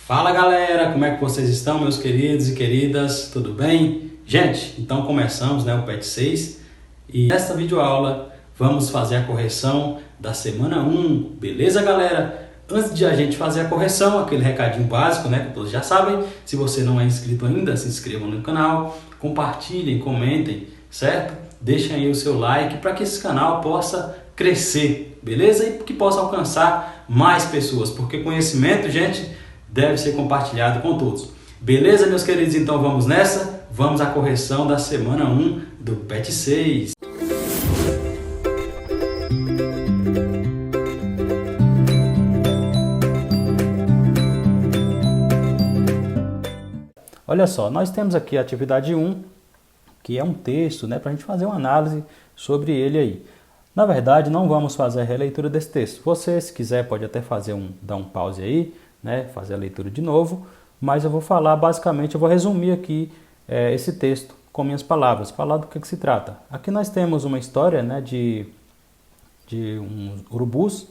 Fala galera, como é que vocês estão, meus queridos e queridas? Tudo bem? Gente, então começamos, o PET 6 e nesta videoaula vamos fazer a correção da semana 1, beleza galera? Antes de a gente fazer a correção, aquele recadinho básico, que todos já sabem, se você não é inscrito ainda, se inscrevam no canal, compartilhem, comentem, certo? Deixem aí o seu like para que esse canal possa crescer, beleza? E que possa alcançar mais pessoas, porque conhecimento, gente, deve ser compartilhado com todos. Beleza, meus queridos? Então vamos nessa? Vamos à correção da semana 1 do PET 6. Olha só, nós temos aqui a atividade 1, que é um texto, para a gente fazer uma análise sobre ele aí. Na verdade, não vamos fazer a releitura desse texto. Você, se quiser, pode até dar um pause aí, fazer a leitura de novo, mas eu vou falar basicamente, eu vou resumir aqui esse texto com minhas palavras, falar do que se trata. Aqui nós temos uma história de uns urubus,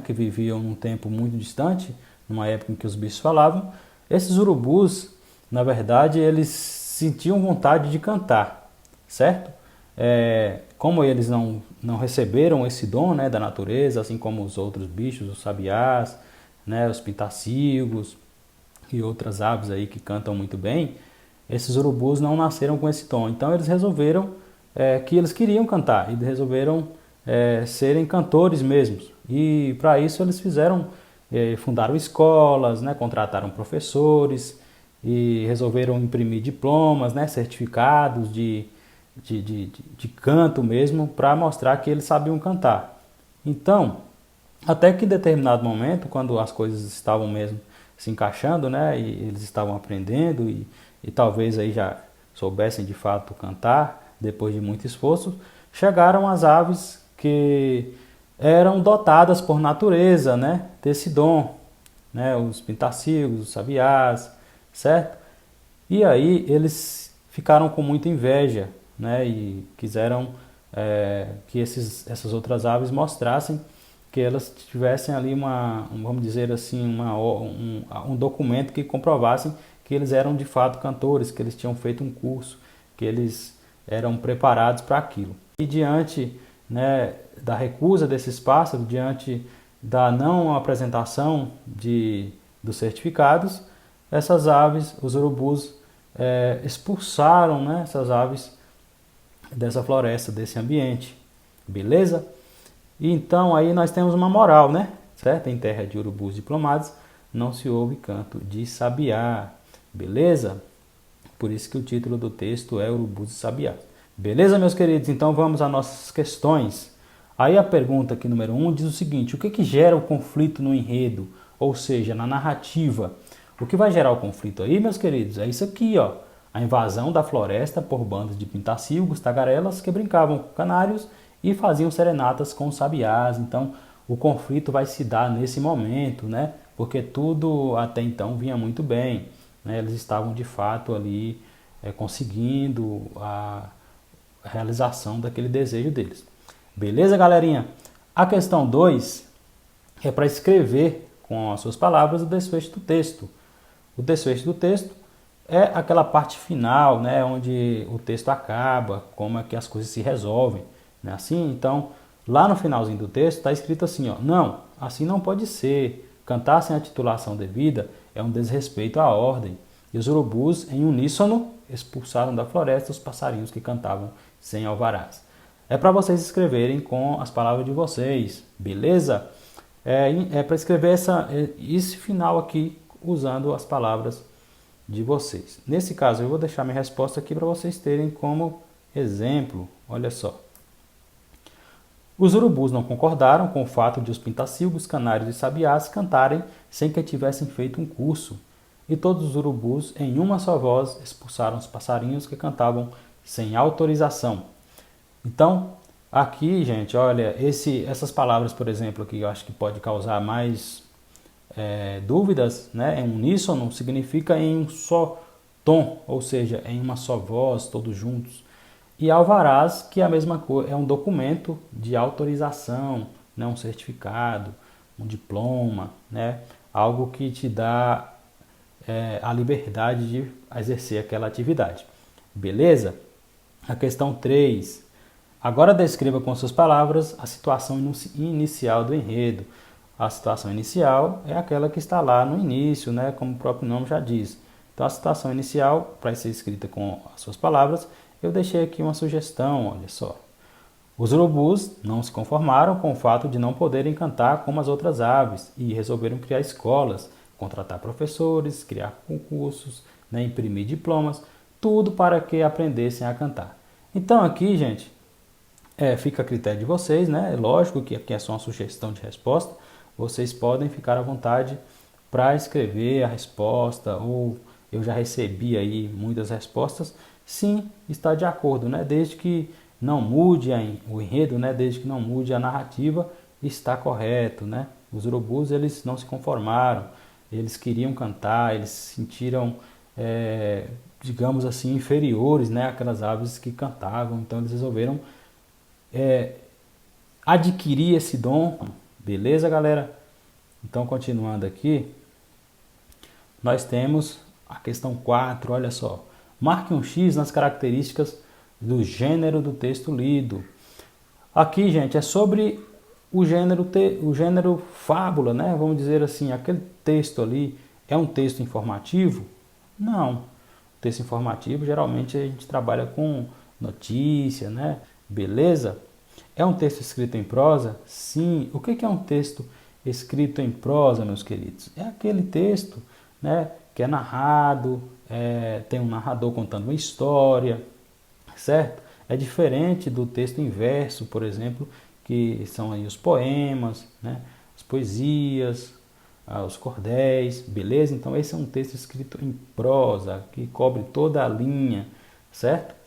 que viviam num tempo muito distante, numa época em que os bichos falavam. Esses urubus, na verdade, eles sentiam vontade de cantar, certo? Como eles não receberam esse dom da natureza, assim como os outros bichos, os sabiás, os pintacilgos e outras aves aí que cantam muito bem, esses urubus não nasceram com esse dom. Então eles resolveram que eles queriam cantar e resolveram serem cantores mesmos. E para isso eles fundaram escolas, contrataram professores e resolveram imprimir diplomas, certificados de canto mesmo, para mostrar que eles sabiam cantar. Então, até que em determinado momento, quando as coisas estavam mesmo se encaixando, e eles estavam aprendendo e talvez aí já soubessem de fato cantar, depois de muito esforço, chegaram as aves que eram dotadas por natureza, desse dom, os pintacilgos, os sabiás, certo? E aí eles ficaram com muita inveja, e quiseram que essas outras aves mostrassem que elas tivessem ali vamos dizer assim, um documento que comprovassem que eles eram de fato cantores, que eles tinham feito um curso, que eles eram preparados para aquilo. E diante da recusa desses pássaros, diante da não apresentação dos certificados, essas aves, os urubus, expulsaram essas aves dessa floresta, desse ambiente, beleza? E então aí nós temos uma moral, certo? Em terra de urubus diplomados não se ouve canto de sabiá, beleza? Por isso que o título do texto é Urubus e Sabiá. Beleza, meus queridos? Então vamos às nossas questões. Aí a pergunta aqui número 1 diz o seguinte: o que gera o conflito no enredo? Ou seja, na narrativa. O que vai gerar o conflito aí, meus queridos? É isso aqui, ó. A invasão da floresta por bandas de pintacilgos, tagarelas que brincavam com canários e faziam serenatas com sabiás. Então, o conflito vai se dar nesse momento, porque tudo até então vinha muito bem. Eles estavam de fato ali conseguindo a realização daquele desejo deles. Beleza, galerinha? A questão 2 é para escrever com as suas palavras o desfecho do texto. O desfecho do texto é aquela parte final, onde o texto acaba, como é que as coisas se resolvem. Não é assim? Então, lá no finalzinho do texto está escrito assim, ó: não, assim não pode ser. Cantar sem a titulação devida é um desrespeito à ordem. E os urubus, em uníssono, expulsaram da floresta os passarinhos que cantavam sem alvarás. É para vocês escreverem com as palavras de vocês, beleza? É para escrever esse final aqui usando as palavras de vocês. Nesse caso, eu vou deixar minha resposta aqui para vocês terem como exemplo. Olha só. Os urubus não concordaram com o fato de os pintacilgos, canários e sabiás cantarem sem que tivessem feito um curso. E todos os urubus, em uma só voz, expulsaram os passarinhos que cantavam sem autorização. Então, aqui, gente, olha, essas palavras, por exemplo, que eu acho que pode causar mais dúvidas, em uníssono, significa em um só tom, ou seja, em uma só voz, todos juntos. E alvarás, que é a mesma coisa, é um documento de autorização, um certificado, um diploma, algo que te dá a liberdade de exercer aquela atividade. Beleza? A questão 3. Agora descreva com suas palavras a situação inicial do enredo. A situação inicial é aquela que está lá no início, né, como o próprio nome já diz. Então a situação inicial, para ser escrita com as suas palavras, eu deixei aqui uma sugestão, olha só. Os urubus não se conformaram com o fato de não poderem cantar como as outras aves e resolveram criar escolas, contratar professores, criar concursos, né, imprimir diplomas, tudo para que aprendessem a cantar. Então aqui, gente, fica a critério de vocês, né? É lógico que aqui é só uma sugestão de resposta. Vocês podem ficar à vontade para escrever a resposta, ou eu já recebi aí muitas respostas. Sim, está de acordo, né? Desde que não mude o enredo, né? Desde que não mude a narrativa, está correto, né? Os urubus, eles não se conformaram, eles queriam cantar, eles se sentiram, digamos assim, inferiores, né? Aquelas aves que cantavam, então eles resolveram adquirir esse dom. Beleza, galera? Então, continuando aqui, nós temos a questão 4, olha só. Marque um X nas características do gênero do texto lido. Aqui, gente, é sobre o gênero fábula, né? Vamos dizer assim, aquele texto ali é um texto informativo? Não. O texto informativo, geralmente, a gente trabalha com notícia, né? Beleza? É um texto escrito em prosa? Sim. O que é um texto escrito em prosa, meus queridos? É aquele texto, né, que é narrado, tem um narrador contando uma história, certo? É diferente do texto em verso, por exemplo, que são aí os poemas, né, as poesias, os cordéis, beleza? Então esse é um texto escrito em prosa, que cobre toda a linha, certo?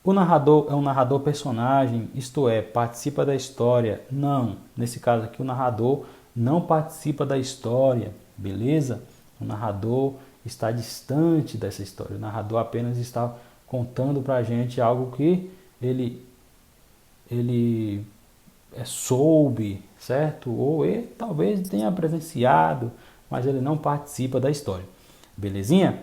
O narrador é um narrador personagem, isto é, participa da história. Não, nesse caso aqui o narrador não participa da história, beleza? O narrador está distante dessa história. O narrador apenas está contando para a gente algo que ele soube, certo? Ou ele talvez tenha presenciado, mas ele não participa da história. Belezinha?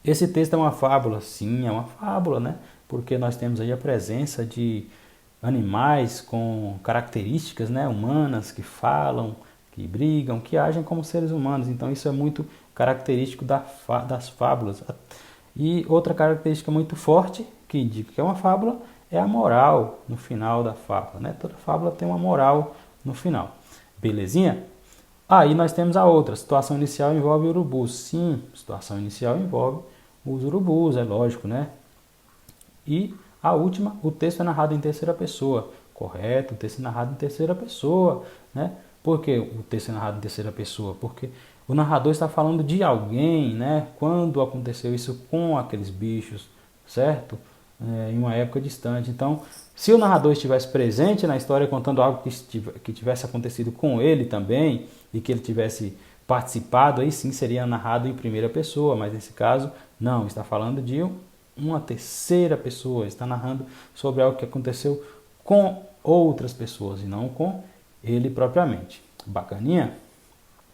Esse texto é uma fábula? Sim, é uma fábula, né? Porque nós temos aí a presença de animais com características, né, humanas, que falam, que brigam, que agem como seres humanos. Então isso é muito característico das fábulas. E outra característica muito forte, que indica que é uma fábula, é a moral no final da fábula, né? Toda fábula tem uma moral no final. Belezinha? Aí nós temos a outra. Situação inicial envolve urubus. Sim, situação inicial envolve os urubus, é lógico, né? E a última, o texto é narrado em terceira pessoa. Correto, o texto é narrado em terceira pessoa, né? Por que o texto é narrado em terceira pessoa? Porque o narrador está falando de alguém, né? Quando aconteceu isso com aqueles bichos, certo? Em uma época distante. Então, se o narrador estivesse presente na história contando algo que tivesse acontecido com ele também e que ele tivesse participado, aí sim seria narrado em primeira pessoa, mas nesse caso não, está falando de uma terceira pessoa, está narrando sobre algo que aconteceu com outras pessoas e não com ele propriamente. Bacaninha?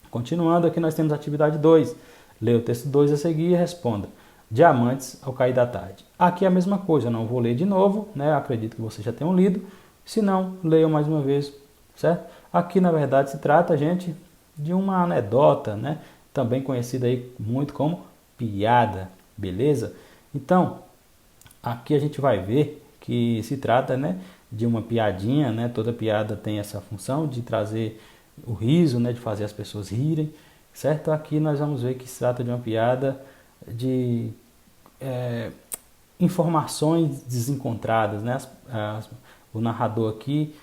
Continuando aqui nós temos a atividade 2. Leia o texto 2 a seguir e responda. Diamantes ao cair da tarde. Aqui é a mesma coisa, eu não vou ler de novo, né? Acredito que vocês já tenham lido. Se não, leiam mais uma vez, certo? Aqui na verdade se trata, gente, de uma anedota, né? Também conhecida aí muito como piada, beleza? Então, aqui a gente vai ver que se trata, né, de uma piadinha, né? Toda piada tem essa função de trazer o riso, né, de fazer as pessoas rirem, certo? Aqui nós vamos ver que se trata de uma piada de informações desencontradas, né? O narrador aqui,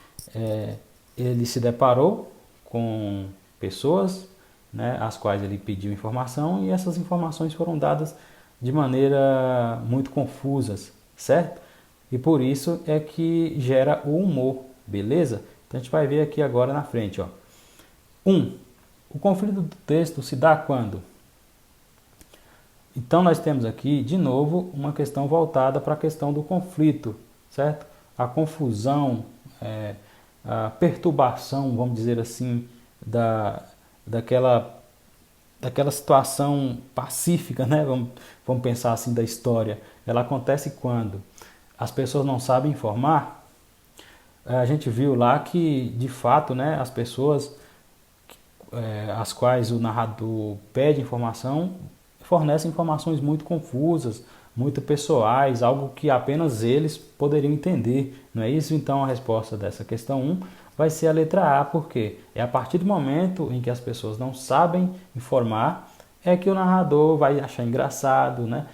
ele se deparou com pessoas, né, às quais ele pediu informação e essas informações foram dadas de maneira muito confusas, certo? E por isso é que gera o humor, beleza? Então a gente vai ver aqui agora na frente, ó. 1. O conflito do texto se dá quando? Então nós temos aqui, de novo, uma questão voltada para a questão do conflito, certo? A confusão, a perturbação, vamos dizer assim, aquela situação pacífica, né? Vamos pensar assim da história. Ela acontece quando as pessoas não sabem informar. A gente viu lá que, de fato, né, as pessoas às quais o narrador pede informação fornecem informações muito confusas, muito pessoais, algo que apenas eles poderiam entender. Não é isso? Então a resposta dessa questão 1 vai ser a letra A, porque é a partir do momento em que as pessoas não sabem informar é que o narrador vai achar engraçado, né?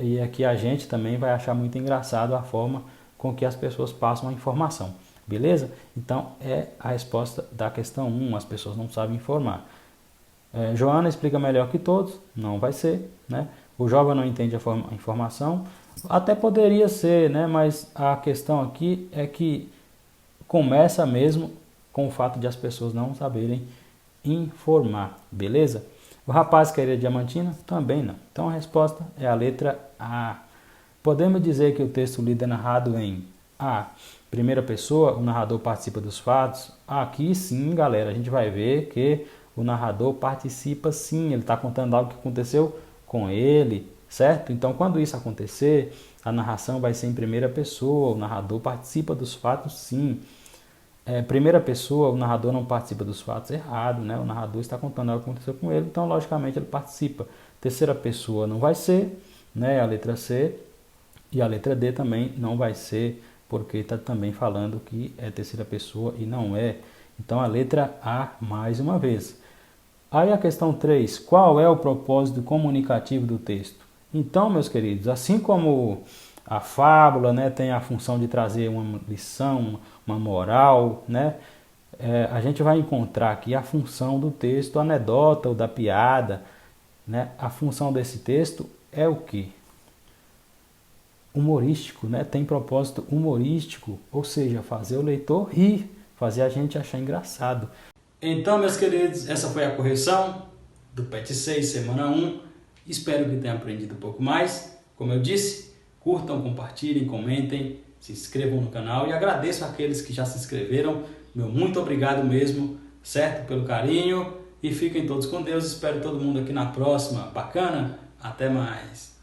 E é que a gente também vai achar muito engraçado a forma com que as pessoas passam a informação. Beleza? Então é a resposta da questão 1, as pessoas não sabem informar. Joana explica melhor que todos, não vai ser, né? O jovem não entende a informação, até poderia ser, né? Mas a questão aqui é que começa mesmo com o fato de as pessoas não saberem informar, beleza? O rapaz queria diamantina? Também não. Então a resposta é a letra A. Podemos dizer que o texto lido é narrado em A, primeira pessoa, o narrador participa dos fatos. Aqui sim, galera, a gente vai ver que o narrador participa sim, ele está contando algo que aconteceu com ele, certo? Então, quando isso acontecer, a narração vai ser em primeira pessoa, o narrador participa dos fatos sim. Primeira pessoa, o narrador não participa dos fatos, errado, né? O narrador está contando algo que aconteceu com ele, então, logicamente, ele participa. Terceira pessoa não vai ser, né? A letra C, e a letra D também não vai ser, porque está também falando que é terceira pessoa e não é. Então, a letra A mais uma vez. Aí a questão 3, qual é o propósito comunicativo do texto? Então, meus queridos, assim como a fábula, né, tem a função de trazer uma lição, uma moral, né, a gente vai encontrar aqui a função do texto, a anedota ou da piada, né, a função desse texto é o quê? Humorístico, né, tem propósito humorístico, ou seja, fazer o leitor rir, fazer a gente achar engraçado. Então, meus queridos, essa foi a correção do PET 6, semana 1. Espero que tenham aprendido um pouco mais. Como eu disse, curtam, compartilhem, comentem, se inscrevam no canal e agradeço àqueles que já se inscreveram. Meu muito obrigado mesmo, certo? Pelo carinho e fiquem todos com Deus. Espero todo mundo aqui na próxima. Bacana? Até mais!